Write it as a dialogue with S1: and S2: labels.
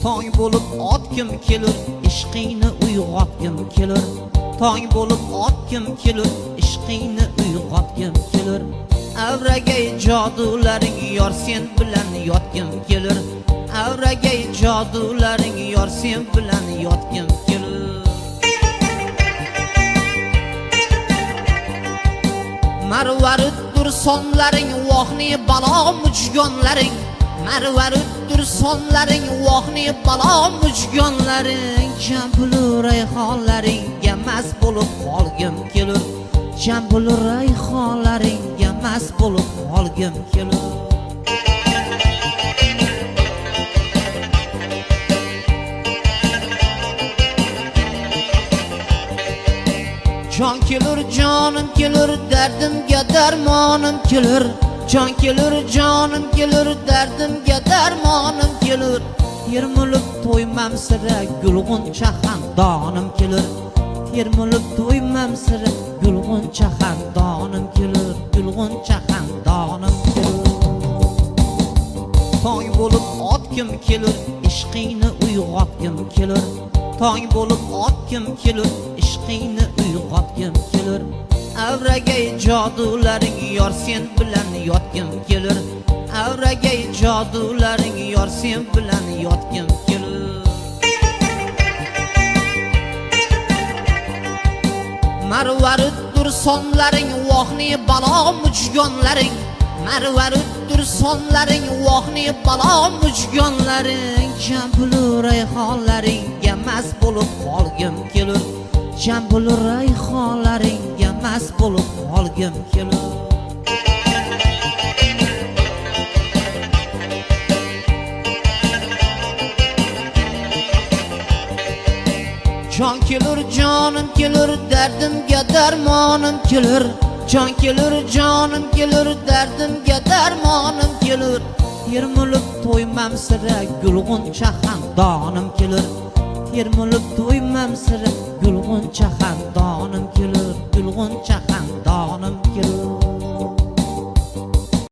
S1: Tong bo'lib otkim kelur, ishqingni uyg'otgim kelur. Tong bo'lib otkim kelur, ishqingni uyg'otgim kelur. Avragay jodularing yor sen bilan yotgim kelur. Avragay jodularing yor sen bilan yotgim kelur. Marvaruddur sonlaring vohni balo mujgonlaring. Marvaruddur sonlaring vohni balo mujgonlaring. Jambulur rayhonlaringga mast bo'lib qolgim kelur. Jambulur rayhonlaringga mast bo'lib qolgim kelur. Jon kelur, jonim kelur, dardimga darmonim kelur. Jon kelur, jonim kelur, dardimga darmonim kelur. Termulib to'ymam sira, gulg'uncha xandonim kelur. Termulib to'ymam sira, gulg'uncha xandonim kelur. Gulg'uncha xandonim kelur. Tong bo'lib otkim kelur, ishqingni uyg'otgim kelur. Tong bo'lib otkim kelur, ishqingni uyg'otgim kelur. Avragay jodularing yor sen bilan yotgim kelur. Avragay jodularing yor sen bilan yotgim kelur. Marvaruddur sonlaring vohni balo mujgonlaring. Marvaruddur sonlaring vohni balo mujgonlaring. Jambulur rayhonlaringga mast bo'lib qolgim kelur. Jambulur rayhonlaringga mast bo'lib qolgim kelur. Jon kelur, jonim kelur, dardimga darmonim kelur. Jon kelur, jonim kelur, dardimga darmonim kelur. Termulib to'ymam sira, gulg'uncha xandonim kelur. Termulib to'ymam sira, gulg'uncha xandonim kelur. Gulg'uncha